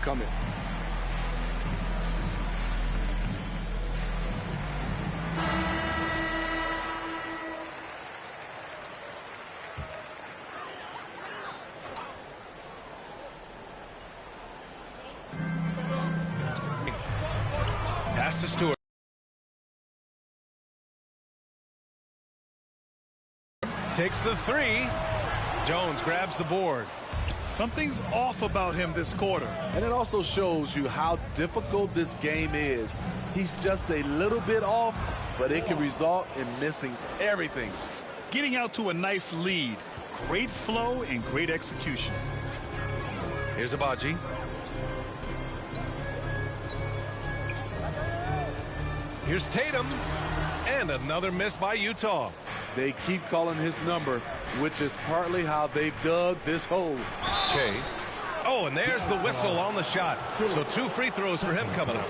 overcome it. Pass to Stewart. Takes the three. Jones grabs the board. Something's off about him this quarter. And it also shows you how difficult this game is. He's just a little bit off, but it can result in missing everything. Getting out to a nice lead. Great flow and great execution. Here's Abaji. Here's Tatum. And another miss by Utah. They keep calling his number, which is partly how they've dug this hole. Che. Oh, and there's the whistle on the shot. So 2 free throws for him coming up.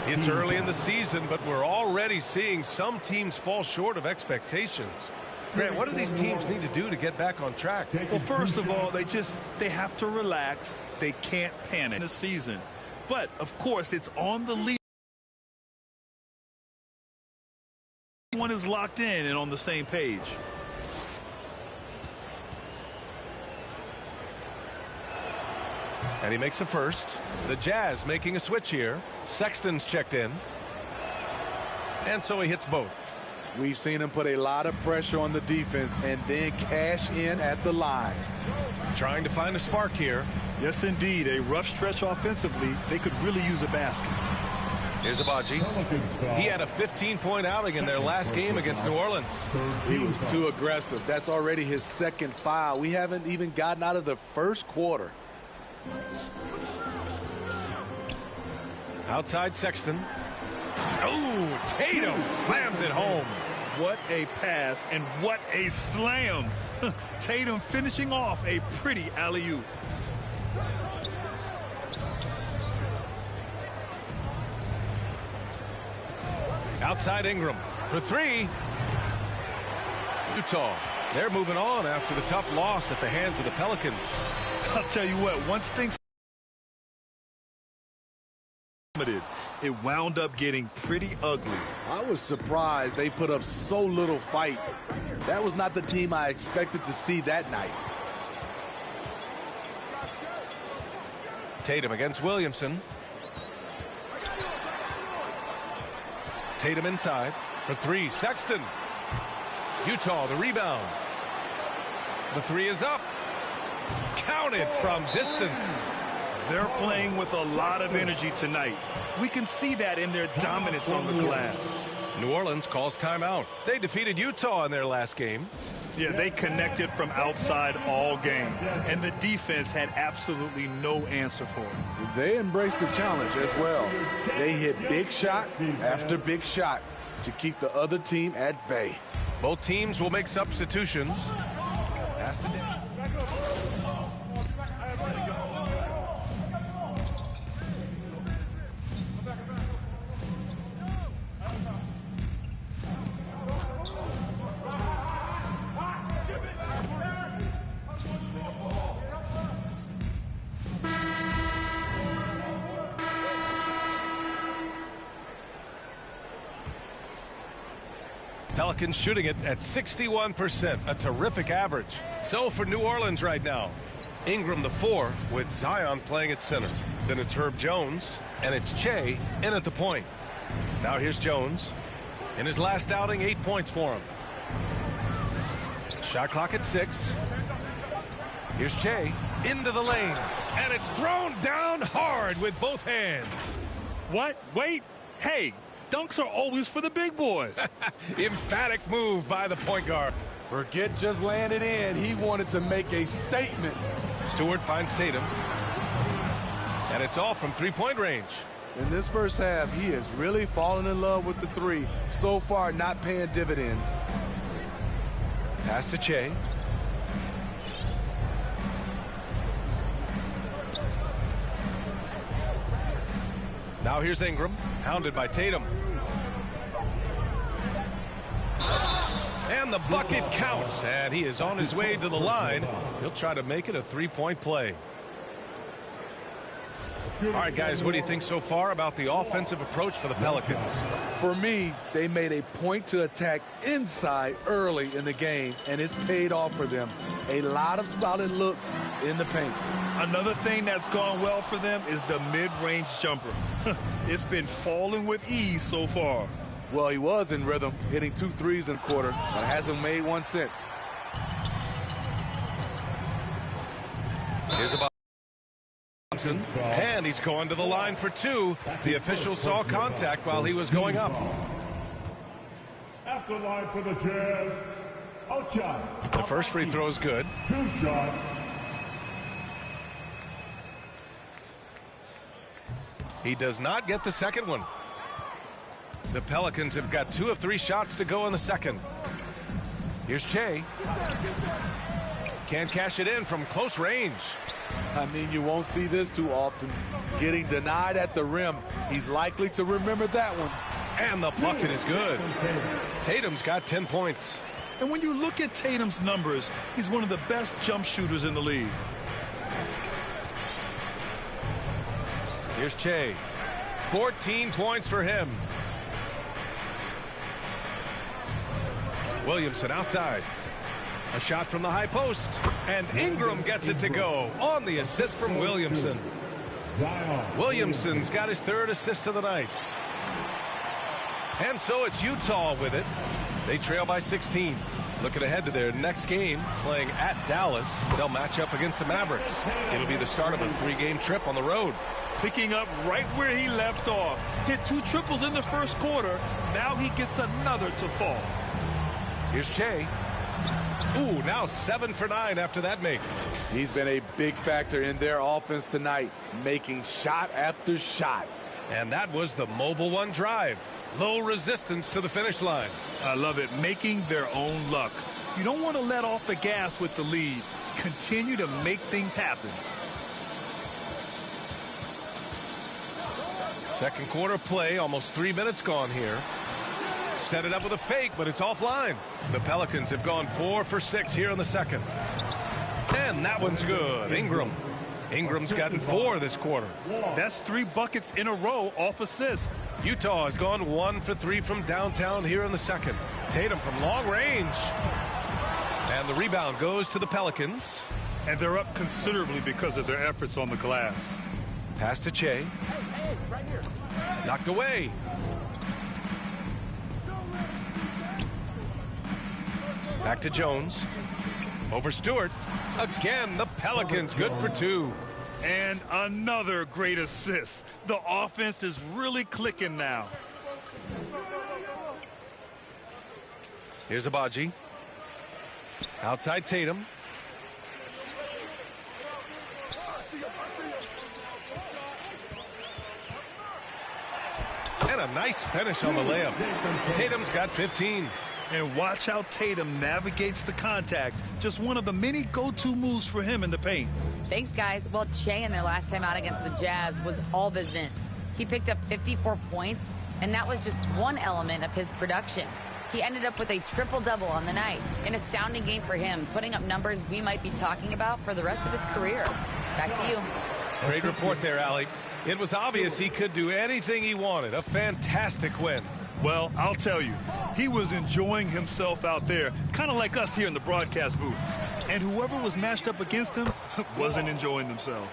It's early in the season, but we're already seeing some teams fall short of expectations. Grant, what do these teams need to do to get back on track? Well, first of all, they have to relax. They can't panic this season. But, of course, it's on the lead. Everyone is locked in and on the same page. And he makes a first. The Jazz making a switch here. Sexton's checked in. And so he hits both. We've seen him put a lot of pressure on the defense and then cash in at the line. Trying to find a spark here. Yes, indeed. A rough stretch offensively. They could really use a basket. Here's Abaji. He had a 15-point outing in their last game against New Orleans. He was too aggressive. That's already his second foul. We haven't even gotten out of the first quarter. Outside Sexton. Oh, Tatum slams it home. What a pass and what a slam. Tatum finishing off a pretty alley-oop. Outside Ingram for three. Utah, they're moving on after the tough loss at the hands of the Pelicans. I'll tell you what, once things it wound up getting pretty ugly. I was surprised they put up so little fight. That was not the team I expected to see that night. Tatum against Williamson. Tatum inside for three. Sexton. Utah the rebound. The three is up. Counted from distance. They're playing with a lot of energy tonight. We can see that in their dominance on the glass. New Orleans calls timeout. They defeated Utah in their last game. Yeah, they connected from outside all game, and the defense had absolutely no answer for it. They embraced the challenge as well. They hit big shot after big shot to keep the other team at bay. Both teams will make substitutions. Pass to Dan. Pelicans shooting it at 61%, a terrific average. So for New Orleans right now, Ingram the 4 with Zion playing at center. Then it's Herb Jones, and it's Che in at the point. Now here's Jones. In his last outing, 8 points for him. Shot clock at 6. Here's Che into the lane, and it's thrown down hard with both hands. What? Wait. Hey. Dunks are always for the big boys. Emphatic move by the point guard. Forget just laying it in. He wanted to make a statement. Stewart finds Tatum. And it's all from three-point range. In this first half, he has really fallen in love with the three. So far, not paying dividends. Pass to Che. Now here's Ingram, hounded by Tatum. And the bucket counts, and he is on his way to the line. He'll try to make it a three-point play. All right, guys, what do you think so far about the offensive approach for the Pelicans? For me, they made a point to attack inside early in the game, and it's paid off for them. A lot of solid looks in the paint. Another thing that's gone well for them is the mid-range jumper. It's been falling with ease so far. Well, he was in rhythm, hitting 2 threes in the quarter, but hasn't made one since. Here's a and he's going to the line for 2. The official saw contact while he was going up. At the line for the Jazz, Ocha. The first free throw is good. 2 shots. He does not get the second one. The Pelicans have got 2 of 3 shots to go in the second. Here's Che. Can't cash it in from close range. I mean, you won't see this too often. Getting denied at the rim. He's likely to remember that one. And the bucket is good. Tatum's got 10 points. And when you look at Tatum's numbers, he's one of the best jump shooters in the league. Here's Che. 14 points for him. Williamson outside. A shot from the high post. And Ingram gets it to go on the assist from Williamson. Williamson's got his 3rd assist of the night. And so it's Utah with it. They trail by 16. Looking ahead to their next game, playing at Dallas. They'll match up against the Mavericks. It'll be the start of a 3-game trip on the road. Picking up right where he left off. Hit 2 triples in the first quarter. Now he gets another to fall. Here's Che. Ooh, now 7 for 9 after that make. He's been a big factor in their offense tonight, making shot after shot. And that was the mobile 1 drive. Low resistance to the finish line. I love it. Making their own luck. You don't want to let off the gas with the lead. Continue to make things happen. Second quarter play, almost 3 minutes gone here. Set it up with a fake, but it's offline. The Pelicans have gone 4 for 6 here in the second. And that one's good. Ingram's gotten 4 this quarter. That's 3 buckets in a row off assist. Utah has gone 1 for 3 from downtown here in the second. Tatum from long range. And the rebound goes to the Pelicans. And they're up considerably because of their efforts on the glass. Pass to Che. Knocked away. Back to Jones. Over Stewart. Again, the Pelicans good for 2. And another great assist. The offense is really clicking now. Here's Abaji. Outside Tatum. And a nice finish on the layup. Tatum's got 15. And watch how Tatum navigates the contact. Just one of the many go-to moves for him in the paint. Thanks, guys. Well, Che in their last time out against the Jazz was all business. He picked up 54 points, and that was just one element of his production. He ended up with a triple-double on the night. An astounding game for him, putting up numbers we might be talking about for the rest of his career. Back to you. Great report there, Allie. It was obvious he could do anything he wanted. A fantastic win. Well, I'll tell you, he was enjoying himself out there, kind of like us here in the broadcast booth. And whoever was matched up against him wasn't enjoying themselves.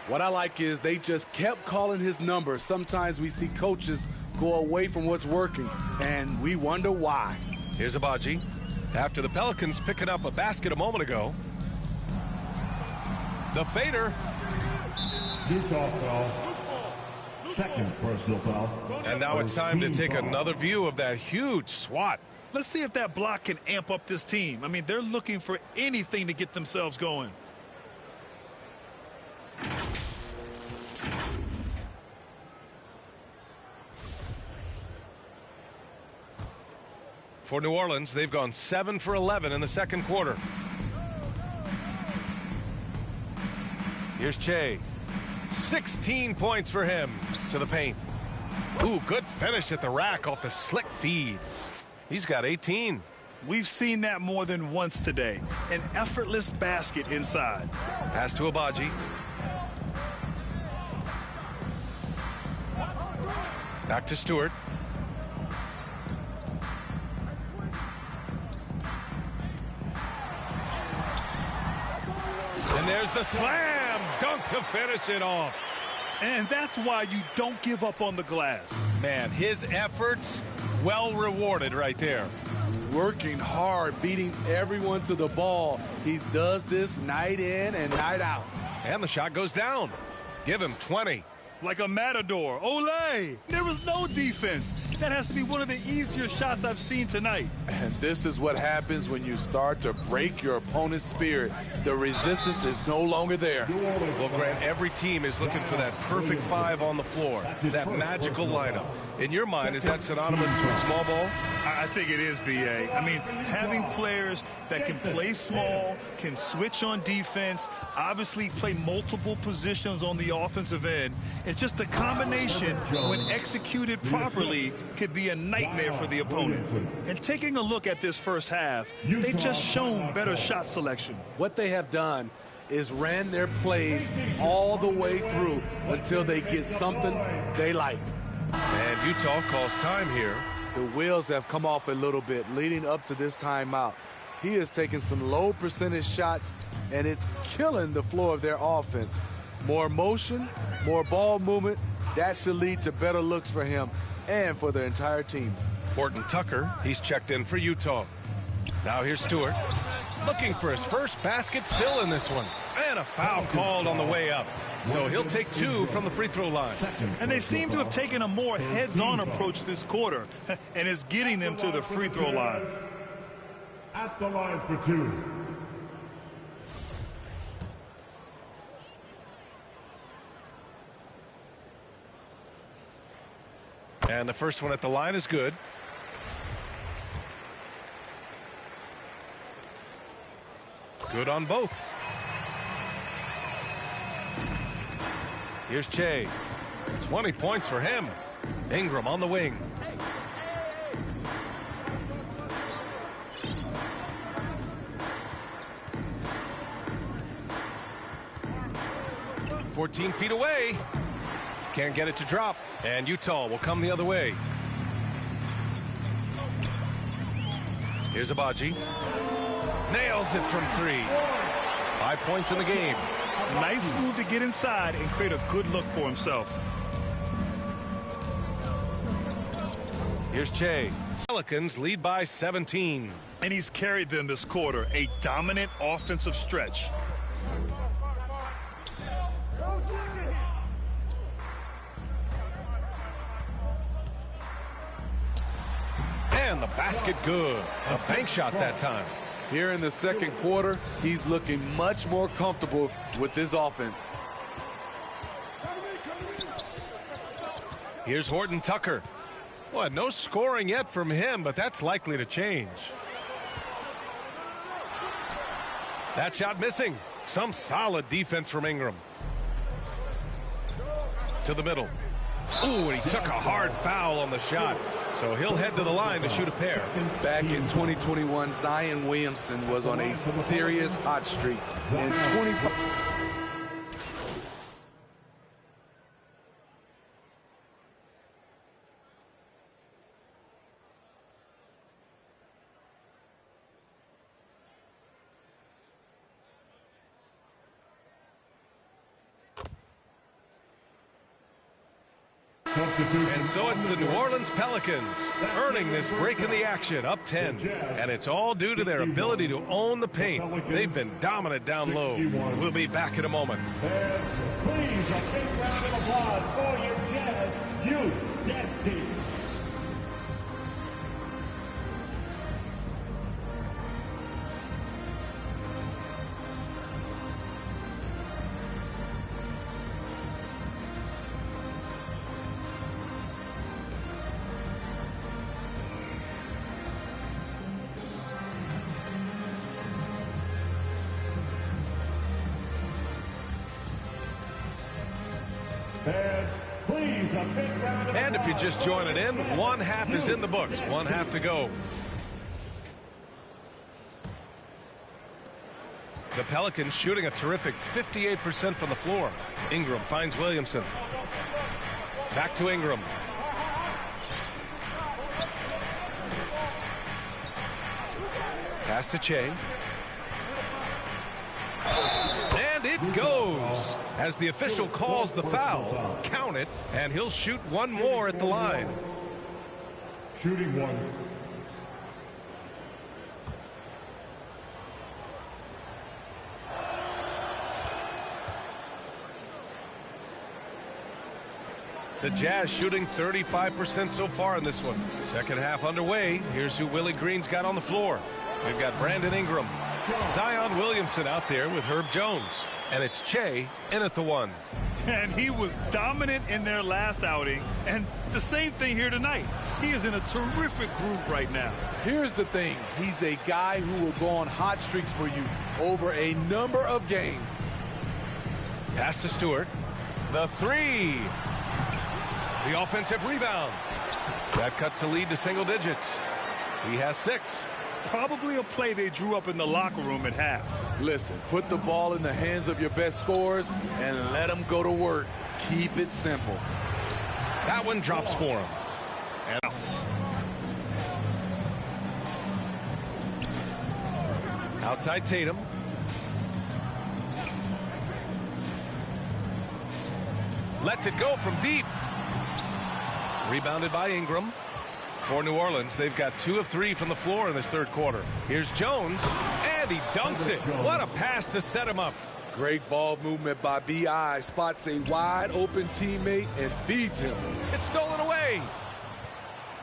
What I like is they just kept calling his number. Sometimes we see coaches go away from what's working, and we wonder why. Here's Abaji. After the Pelicans picking up a basket a moment ago. The fader. Utah foul. Second personal foul. And now it's time to take another view of that huge swat. Let's see if that block can amp up this team. I mean, they're looking for anything to get themselves going. For New Orleans, they've gone 7 for 11 in the second quarter. Here's Che. 16 points for him to the paint. Ooh, good finish at the rack off the slick feed. He's got 18. We've seen that more than once today. An effortless basket inside. Pass to Abaji. Back to Stewart. And there's the slam dunk to finish it off. And that's why you don't give up on the glass. Man, his efforts well rewarded right there. Working hard, beating everyone to the ball. He does this night in and night out. And the shot goes down. Give him 20. Like a matador. Olé! There was no defense. That has to be one of the easier shots I've seen tonight. And this is what happens when you start to break your opponent's spirit. The resistance is no longer there. Well, Grant, every team is looking for that perfect five on the floor, that magical lineup. In your mind, is that synonymous with small ball? I think it is, B.A. I mean, having players that can play small, can switch on defense, obviously play multiple positions on the offensive end. It's just a combination, when executed properly, could be a nightmare for the opponent. And taking a look at this first half, they've just shown better shot selection. What they have done is ran their plays all the way through until they get something they like. And Utah calls time here. The wheels have come off a little bit leading up to this timeout. He is taking some low percentage shots, and it's killing the flow of their offense. More motion, more ball movement, that should lead to better looks for him and for their entire team. Horton Tucker, he's checked in for Utah. Now here's Stewart, looking for his first basket, still in this one. And a foul called on the way up. So he'll take 2 from the free throw line. And they seem to have taken a more heads-on approach this quarter, and it's getting them to the free throw line. At the line for 2. And the first one at the line is good. Good on both. Here's Che. 20 points for him. Ingram on the wing. "14 feet away. Can't get it to drop. And Utah will come the other way. Here's Abaji. Nails it from 3. 5 points in the game. Nice move to get inside and create a good look for himself. Here's Che. Pelicans lead by 17. And he's carried them this quarter. A dominant offensive stretch. And the basket good. A bank shot that time. Here in the second quarter, he's looking much more comfortable with his offense. Here's Horton Tucker. Well, no scoring yet from him, but that's likely to change. That shot missing. Some solid defense from Ingram. To the middle. Ooh, and he took a hard foul on the shot. So he'll head to the line to shoot a pair. Back in 2021, Zion Williamson was on a serious hot streak. In 20... And so it's the New Orleans Pelicans earning this break in the action, up 10. And it's all due to their ability to own the paint. They've been dominant down low. We'll be back in a moment. Please, a big round of applause for your Jazz Youth Dance Team. And if you're just joining in, one half is in the books. One half to go. The Pelicans shooting a terrific 58% from the floor. Ingram finds Williamson. Back to Ingram. Pass to Che. And it goes. As the official calls the foul, count it, and he'll shoot one more at the line. Shooting one. The Jazz shooting 35% so far in this one. Second half underway. Here's who Willie Green's got on the floor. We've got Brandon Ingram, Zion Williamson out there with Herb Jones. And it's Che in at the one. And he was dominant in their last outing. And the same thing here tonight. He is in a terrific groove right now. Here's the thing. He's a guy who will go on hot streaks for you over a number of games. Pass to Stewart. The three. The offensive rebound. That cuts the lead to single digits. He has 6. Probably a play they drew up in the locker room at half. Listen, put the ball in the hands of your best scorers and let them go to work. Keep it simple. That one drops for him. And outs. Outside Tatum. Lets it go from deep. Rebounded by Ingram. For New Orleans, they've got 2 of 3 from the floor in this third quarter. Here's Jones, and he dunks it. What a pass to set him up. Great ball movement by B.I. Spots a wide open teammate and feeds him. It's stolen away.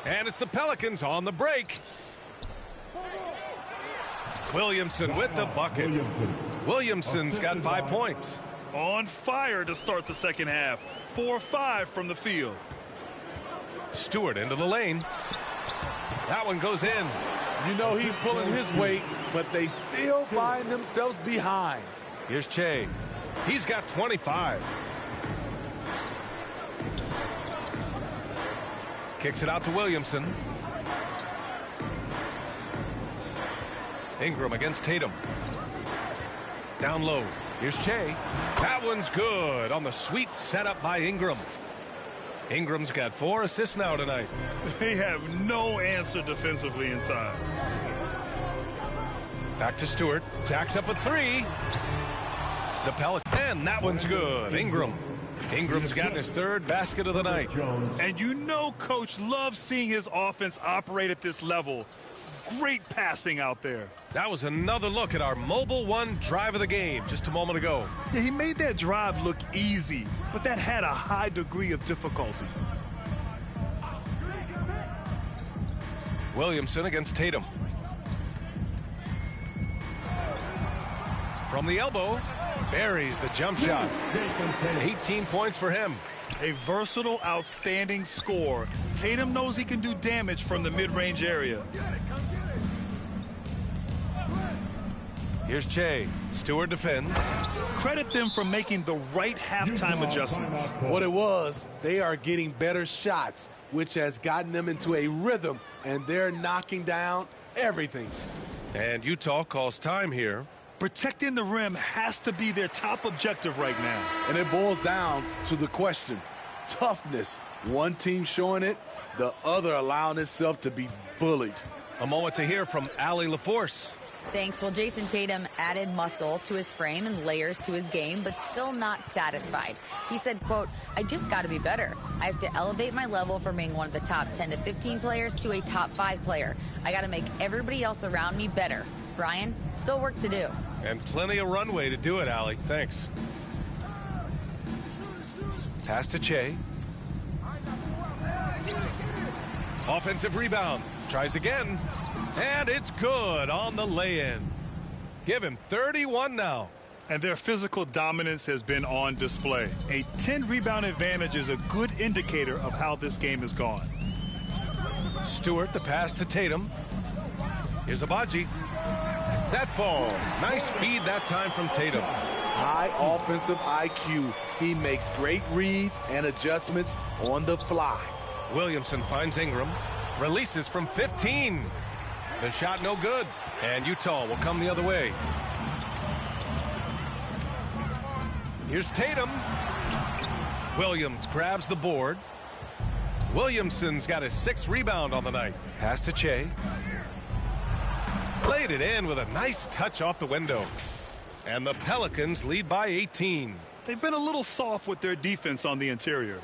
And it's the Pelicans on the break. Williamson with the bucket. Williamson's got 5 points. On fire to start the second half. 4-5 from the field. Stewart into the lane. That one goes in. You know he's pulling his weight, but they still find themselves behind. Here's Che. He's got 25. Kicks it out to Williamson. Ingram against Tatum. Down low. Here's Che. That one's good on the sweet setup by Ingram. Ingram's got 4 assists now tonight. They have no answer defensively inside. Back to Stewart. Jacks up a 3. The Pelicans. And that one's good. Ingram. Ingram's gotten his 3rd basket of the night. And you know Coach loves seeing his offense operate at this level. Great passing out there. That was another look at our Mobile One drive of the game just a moment ago. Yeah, he made that drive look easy, but that had a high degree of difficulty. Williamson against Tatum. From the elbow, buries the jump shot. 18 points for him. A versatile, outstanding scorer. Tatum knows he can do damage from the mid-range area. Here's Che. Stewart defends. Credit them for making the right halftime adjustments. What it was, they are getting better shots, which has gotten them into a rhythm, and they're knocking down everything. And Utah calls time here. Protecting the rim has to be their top objective right now. And it boils down to the question. Toughness. One team showing it, the other allowing itself to be bullied. A moment to hear from Allie LaForce. Thanks. Well, Jason Tatum added muscle to his frame and layers to his game, but still not satisfied. He said, quote, I just got to be better. I have to elevate my level from being one of the top 10 to 15 players to a top 5 player. I got to make everybody else around me better. Brian, still work to do. And plenty of runway to do it, Allie. Thanks. Pass to Che. Offensive rebound. Tries again. And it's good on the lay-in. Give him 31 now. And their physical dominance has been on display. A 10-rebound advantage is a good indicator of how this game has gone. Stewart, the pass to Tatum. Here's Abaji. That falls. Nice feed that time from Tatum. High offensive IQ. He makes great reads and adjustments on the fly. Williamson finds Ingram. Releases from 15. The shot no good. And Utah will come the other way. Here's Tatum. Williams grabs the board. Williamson's got his 6th rebound on the night. Pass to Che. Laid it in with a nice touch off the window. And the Pelicans lead by 18. They've been a little soft with their defense on the interior.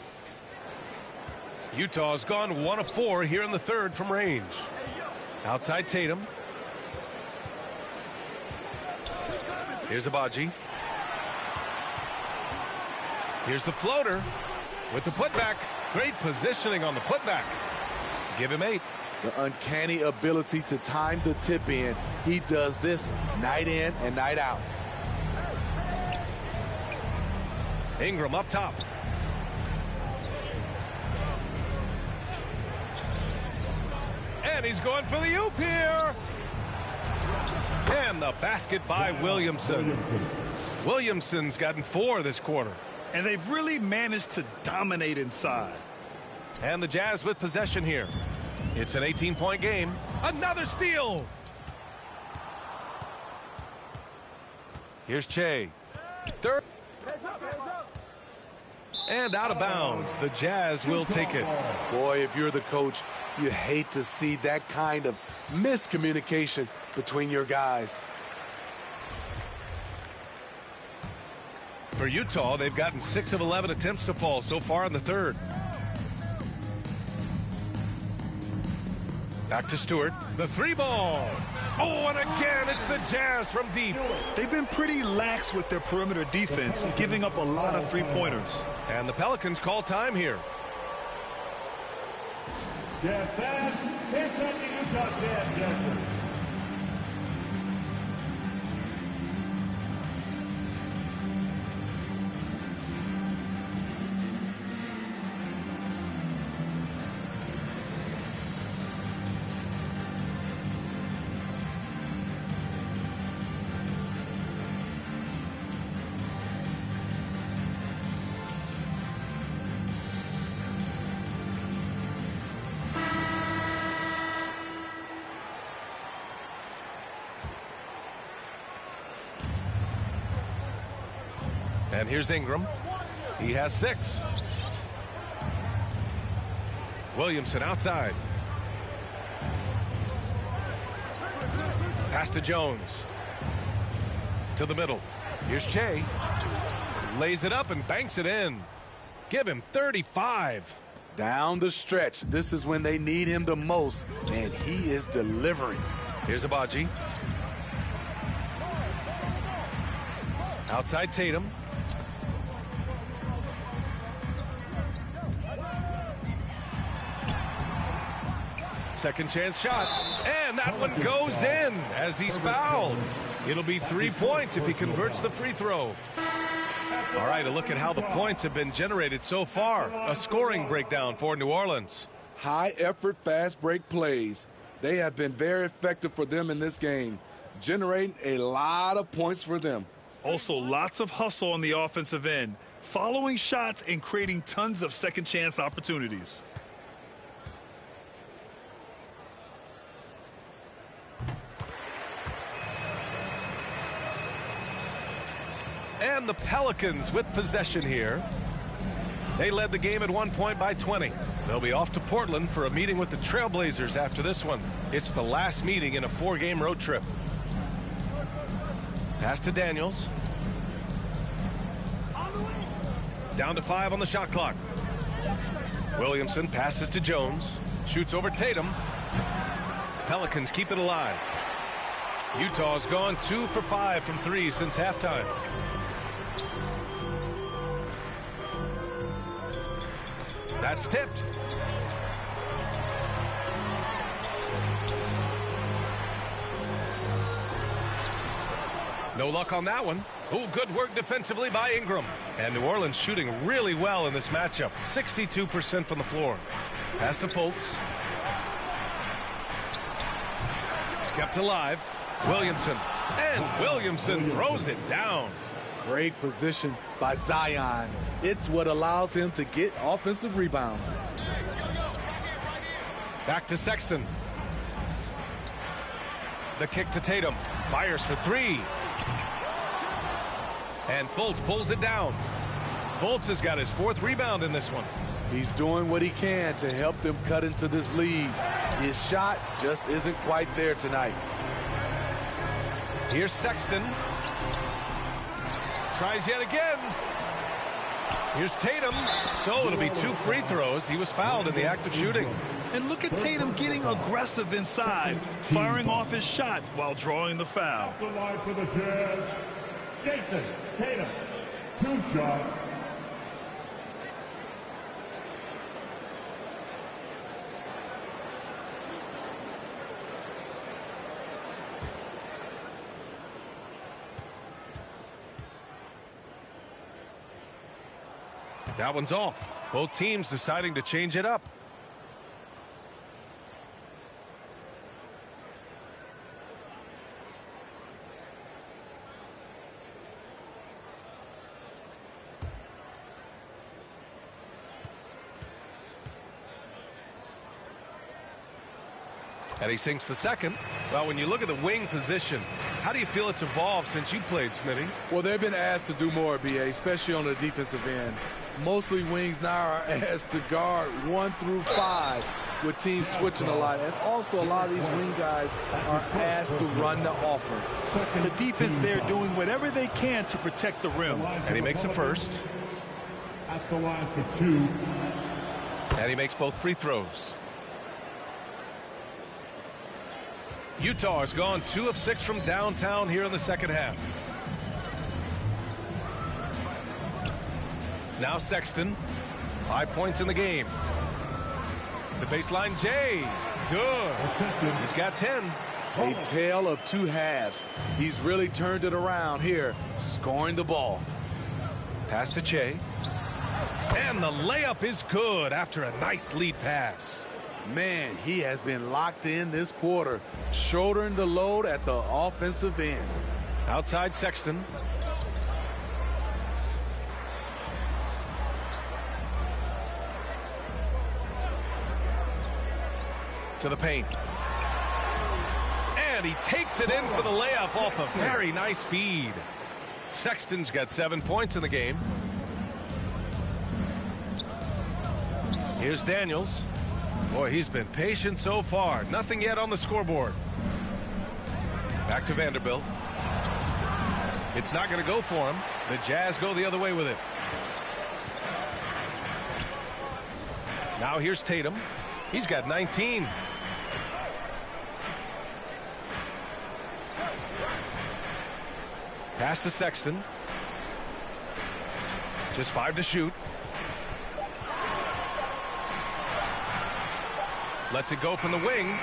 Utah's gone 1 of 4 here in the third from range. Outside Tatum. Here's Abaji. Here's the floater with the putback. Great positioning on the putback. Give him 8. The uncanny ability to time the tip in. He does this night in and night out. Ingram up top. And he's going for the oop here. And the basket by Williamson. Williamson's gotten 4 this quarter. And they've really managed to dominate inside. And the Jazz with possession here. It's an 18-point game. Another steal. Here's Che. Third. And out of bounds. The Jazz will take it. Boy, if you're the coach, you hate to see that kind of miscommunication between your guys. For Utah, they've gotten 6 of 11 attempts to fall so far in the third. Back to Stewart. The 3-ball. Oh, and again, it's the Jazz from deep. They've been pretty lax with their perimeter defense, giving up a lot of three-pointers. And the Pelicans call time here. Jazz fans, here's the Utah Jazz. And here's Ingram. He has 6. Williamson outside. Pass to Jones. To the middle. Here's Che. Lays it up and banks it in. Give him 35. Down the stretch, this is when they need him the most, and he is delivering. Here's Abaji. Outside Tatum. Second chance shot. And that one goes in as he's fouled. It'll be 3 points if he converts the free throw. All right, a look at how the points have been generated so far. A scoring breakdown for New Orleans. High effort, fast break plays. They have been very effective for them in this game, generating a lot of points for them. Also, lots of hustle on the offensive end, following shots and creating tons of second chance opportunities. And the Pelicans with possession here. They led the game at 1 point by 20. They'll be off to Portland for a meeting with the Trailblazers after this one. It's the last meeting in a 4-game road trip. Pass to Daniels. Down to 5 on the shot clock. Williamson passes to Jones. Shoots over Tatum. Pelicans keep it alive. Utah's gone 2 for 5 from 3 since halftime. That's tipped. No luck on that one. Oh, good work defensively by Ingram. And New Orleans shooting really well in this matchup. 62% from the floor. Pass to Fultz. Kept alive. Williamson. And Williamson throws it down. Great position by Zion. It's what allows him to get offensive rebounds. Back to Sexton. The kick to Tatum. Fires for 3. And Fultz pulls it down. Fultz has got his 4th rebound in this one. He's doing what he can to help them cut into this lead. His shot just isn't quite there tonight. Here's Sexton. Tries yet again. Here's Tatum. So it'll be 2 free throws. He was fouled in the act of shooting. And look at Tatum getting aggressive inside, firing off his shot while drawing the foul. Off the line for the Jazz, Jason Tatum. 2 shots. That one's off. Both teams deciding to change it up. And he sinks the second. Well, when you look at the wing position, how do you feel it's evolved since you played, Smitty? Well, they've been asked to do more, BA, especially on the defensive end. Mostly wings now are asked to guard 1 through 5 with teams switching a lot. And also a lot of these wing guys are asked to run the offense. The defense there doing whatever they can to protect the rim. And he makes the first. At the line for 2. And he makes both free throws. Utah has gone 2 of 6 from downtown here in the second half. Now Sexton. 5 points in the game. The baseline Jay. Good. He's got 10. A tale of 2 halves. He's really turned it around here, scoring the ball. Pass to Che. And the layup is good after a nice lead pass. Man, he has been locked in this quarter, shouldering the load at the offensive end. Outside Sexton. To the paint. And he takes it in for the layup off a very nice feed. Sexton's got 7 points in the game. Here's Daniels. Boy, he's been patient so far. Nothing yet on the scoreboard. Back to Vanderbilt. It's not going to go for him. The Jazz go the other way with it. Now here's Tatum. He's got 19. Pass to Sexton. Just 5 to shoot. Lets it go from the wing.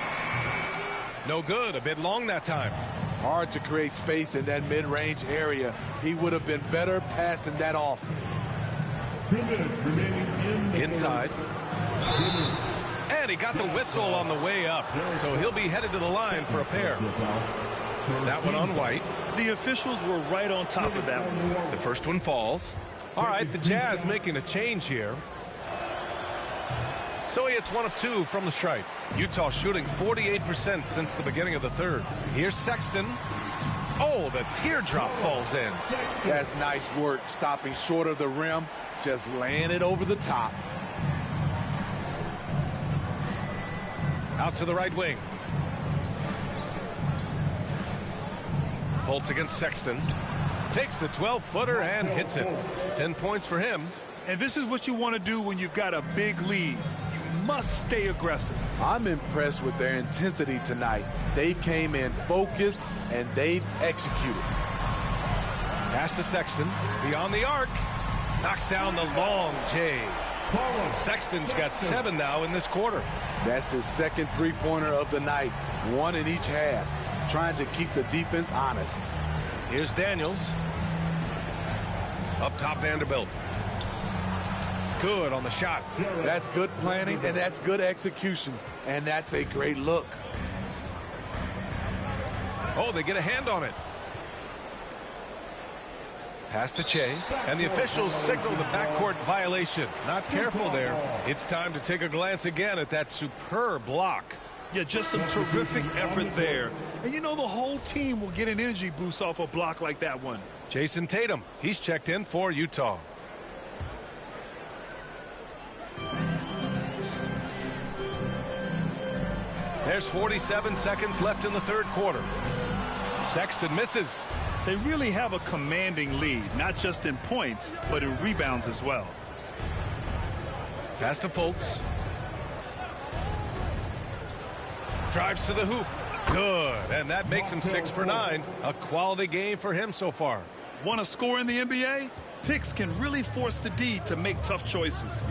No good. A bit long that time. Hard to create space in that mid-range area. He would have been better passing that off. 2 minutes remaining in the Inside. And he got the whistle on the way up. So he'll be headed to the line for a pair. That one on White. The officials were right on top of that one. The first one falls. All right, the Jazz making a change here. So he hits 1 of 2 from the stripe. Utah shooting 48% since the beginning of the third. Here's Sexton. Oh, the teardrop falls in. That's nice work, stopping short of the rim, just laying it over the top. Out to the right wing. Volts against Sexton. Takes the 12-footer and hits it. 10 points for him. And this is what you want to do when you've got a big lead. You must stay aggressive. I'm impressed with their intensity tonight. They've came in focused and they've executed. Pass to Sexton. Beyond the arc. Knocks down the long J. Sexton's got 7 now in this quarter. That's his second three-pointer of the night. 1 in each half. Trying to keep the defense honest. Here's Daniels. Up top, Vanderbilt. Good on the shot. That's good planning, and that's good execution. And that's a great look. Oh, they get a hand on it. Pass to Che. And the officials signal the backcourt violation. Not careful there. It's time to take a glance again at that superb block. Yeah, just some terrific effort there. And you know the whole team will get an energy boost off a block like that one. Jason Tatum, he's checked in for Utah. There's 47 seconds left in the third quarter. Sexton misses. They really have a commanding lead, not just in points, but in rebounds as well. Pass to Fultz. Drives to the hoop. Good. And that makes him 6 for 9. A quality game for him so far. Want to score in the NBA? Picks can really force the D to make tough choices.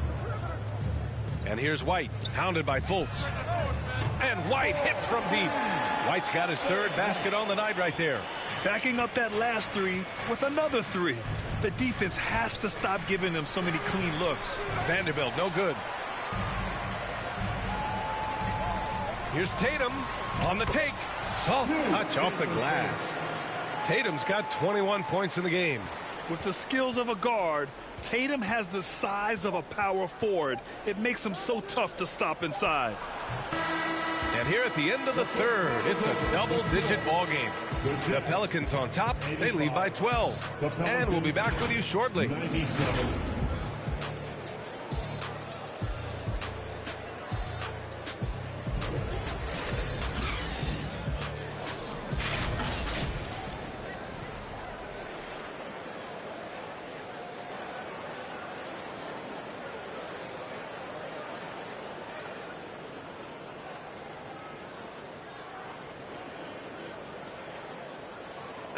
And here's White, hounded by Fultz. And White hits from deep. White's got his 3rd basket on the night right there. Backing up that last 3 with another 3. The defense has to stop giving them so many clean looks. Vanderbilt, no good. Here's Tatum on the take. Soft touch off the glass. Tatum's got 21 points in the game. With the skills of a guard, Tatum has the size of a power forward. It makes him so tough to stop inside. And here at the end of the 3rd, it's a double-digit ball game. The Pelicans on top. They lead by 12. And we'll be back with you shortly.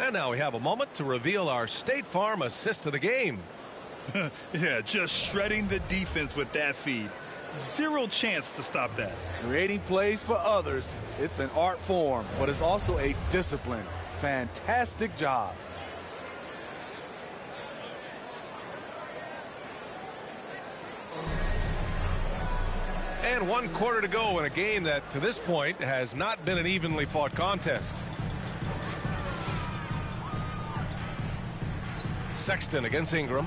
And now we have a moment to reveal our State Farm assist of the game. Yeah, just shredding the defense with that feed. Zero chance to stop that. Creating plays for others. It's an art form, but it's also a discipline. Fantastic job. And 1 quarter to go in a game that, to this point, has not been an evenly fought contest. Sexton against Ingram.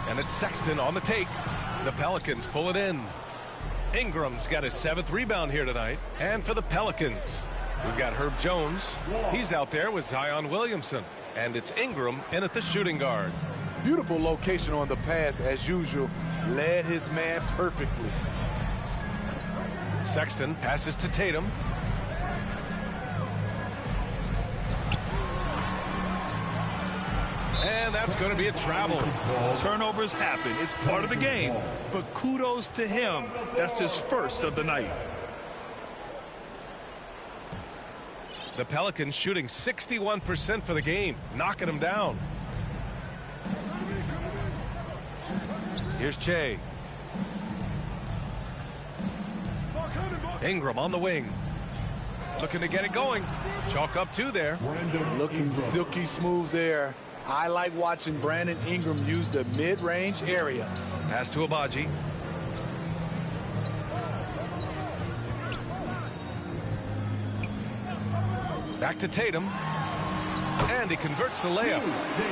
And it's Sexton on the take. The Pelicans pull it in. Ingram's got his 7th rebound here tonight. And for the Pelicans, we've got Herb Jones. He's out there with Zion Williamson. And it's Ingram in at the shooting guard. Beautiful location on the pass as usual. Led his man perfectly. Sexton passes to Tatum. And that's going to be a travel. Turnovers happen. It's part of the game. But kudos to him. That's his 1st of the night. The Pelicans shooting 61% for the game, knocking them down. Here's Che. Ingram on the wing. Looking to get it going. Chalk up 2 there. Looking silky smooth there. I like watching Brandon Ingram use the mid-range area. Pass to Abaji. Back to Tatum. And he converts the layup.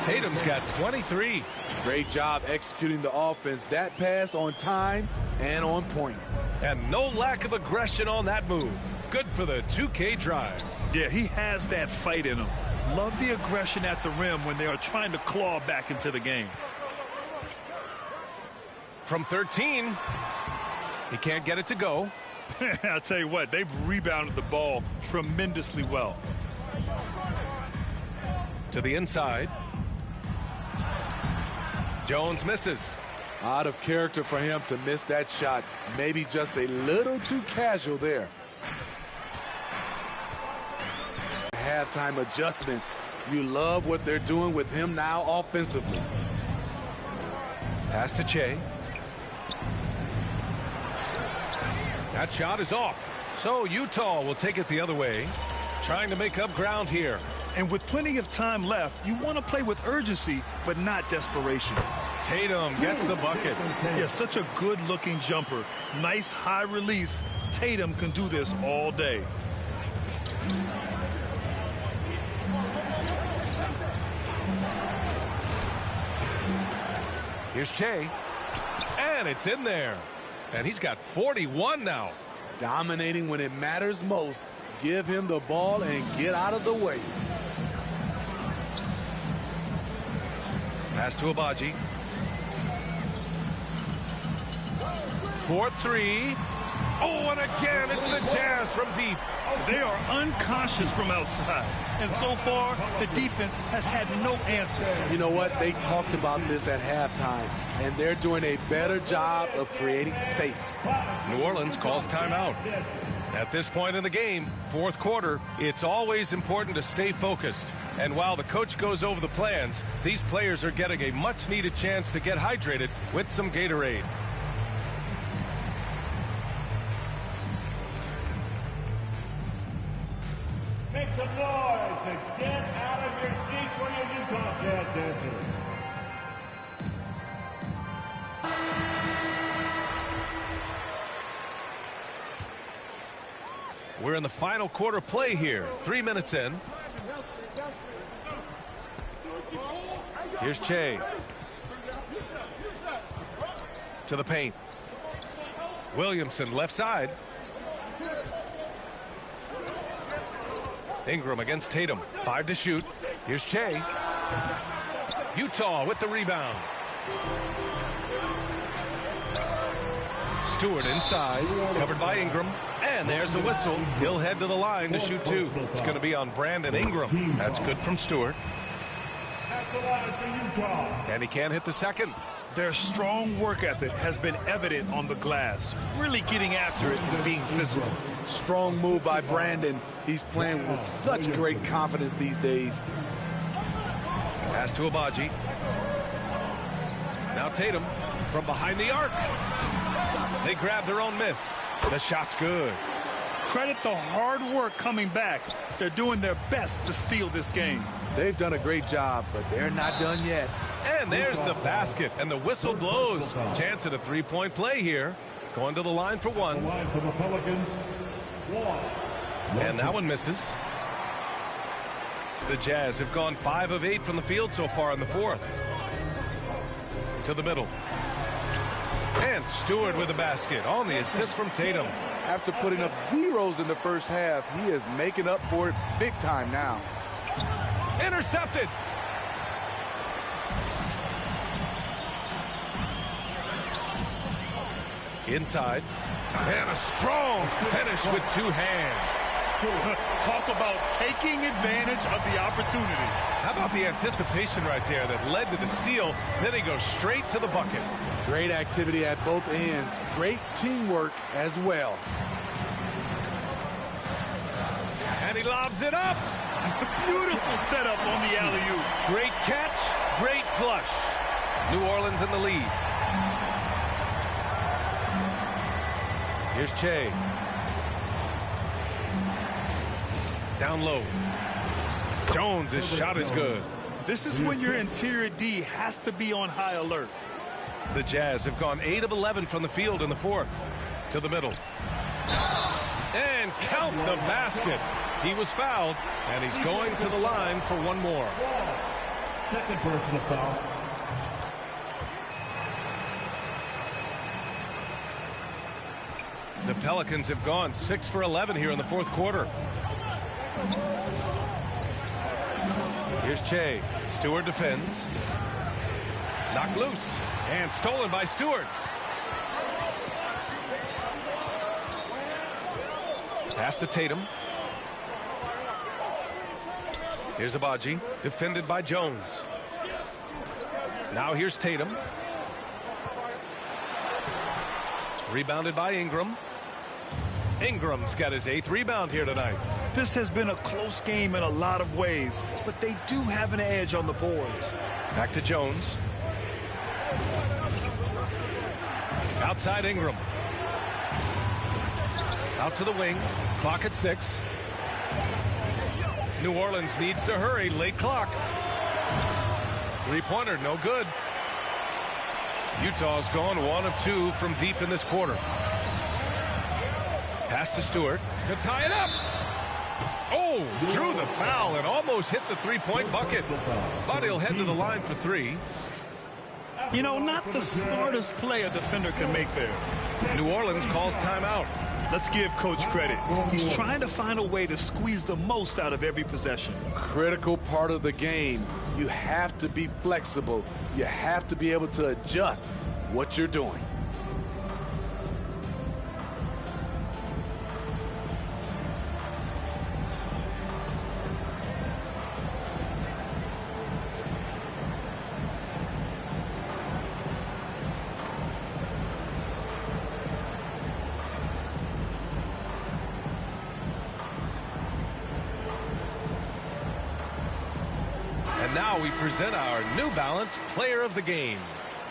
Tatum's got 23. Great job executing the offense. That pass on time and on point. And no lack of aggression on that move. Good for the 2K drive. Yeah, he has that fight in him. Love the aggression at the rim when they are trying to claw back into the game. From 13, he can't get it to go. I'll tell you what, they've rebounded the ball tremendously well. To the inside. Jones misses. Out of character for him to miss that shot. Maybe just a little too casual there. Halftime adjustments. You love what they're doing with him now offensively. Pass to Che. That shot is off. So Utah will take it the other way, trying to make up ground here. And with plenty of time left, you want to play with urgency, but not desperation. Tatum gets the bucket. Yeah, such a good-looking jumper. Nice high release. Tatum can do this all day. Here's Che. And it's in there. And he's got 41 now. Dominating when it matters most. Give him the ball and get out of the way. Pass to Abaji. 4-3. Oh, and again, it's the Jazz from deep. They are unconscious from outside. And so far, the defense has had no answer. You know what? They talked about this at halftime, and they're doing a better job of creating space. New Orleans calls timeout. At this point in the game, fourth quarter, it's always important to stay focused. And while the coach goes over the plans, these players are getting a much-needed chance to get hydrated with some Gatorade. Make some noise and get out of your seats for your Utah Jazz dancers. We're in the final quarter play here. 3 minutes in. Here's Che. To the paint. Williamson left side. Ingram against Tatum. 5 to shoot. Here's Che. Utah with the rebound. Stewart inside. Covered by Ingram. And there's a whistle. He'll head to the line to shoot 2. It's going to be on Brandon Ingram. That's good from Stewart. And he can't hit the second. Their strong work ethic has been evident on the glass, really getting after it and being physical. Strong move by Brandon. He's playing with such great confidence these days. Pass to Abaji. Now Tatum from behind the arc. They grab their own miss. The shot's good. Credit the hard work coming back. They're doing their best to steal this game. They've done a great job, but they're not done yet. And there's the basket, and the whistle blows. Chance at a three-point play here. Going to the line for one. Line for the Pelicans. 1. And that one misses. The Jazz have gone 5 of 8 from the field so far in the fourth. To the middle. And Stewart with the basket on the assist from Tatum. After putting up zeros in the first half, he is making up for it big time now. Intercepted. Inside. And a strong finish with 2 hands. Talk about taking advantage of the opportunity. How about the anticipation right there that led to the steal? Then he goes straight to the bucket. Great activity at both ends. Great teamwork as well. And he lobs it up. Beautiful setup on the alley-oop. Great catch, great flush. New Orleans in the lead. Here's Che. Down low. Jones' shot is good. This is when your interior D has to be on high alert. The Jazz have gone 8 of 11 from the field in the fourth. To the middle. And count the basket. He was fouled, and he's going to the line for one more. Second personal foul. The Pelicans have gone 6 for 11 here in the fourth quarter. Here's Che. Stewart defends. Knocked loose. And stolen by Stewart. Pass to Tatum. Here's Abaji. Defended by Jones. Now here's Tatum. Rebounded by Ingram. Ingram's got his 8th rebound here tonight. This has been a close game in a lot of ways, but they do have an edge on the boards. Back to Jones. Outside Ingram. Out to the wing. Clock at 6. New Orleans needs to hurry. Late clock. Three-pointer, no good. Utah's gone 1 of 2 from deep in this quarter. Pass to Stewart to tie it up. Oh, drew the foul and almost hit the three-point bucket. But he'll head to the line for 3. You know, not the smartest play a defender can make there. New Orleans calls timeout. Let's give Coach credit. He's trying to find a way to squeeze the most out of every possession. Critical part of the game. You have to be flexible. You have to be able to adjust what you're doing. And now we present our New Balance Player of the Game.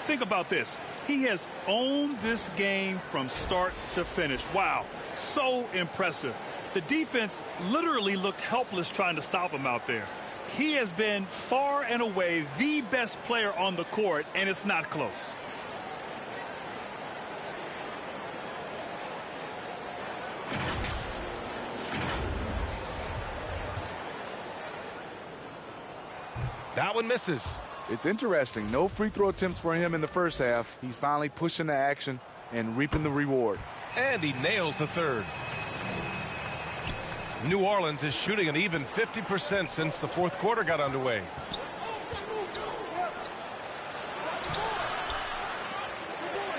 Think about this. He has owned this game from start to finish. Wow, so impressive. The defense literally looked helpless trying to stop him out there. He has been far and away the best player on the court, and it's not close. That one misses. It's interesting. No free throw attempts for him in the first half. He's finally pushing the action and reaping the reward. And he nails the third. New Orleans is shooting an even 50% since the fourth quarter got underway.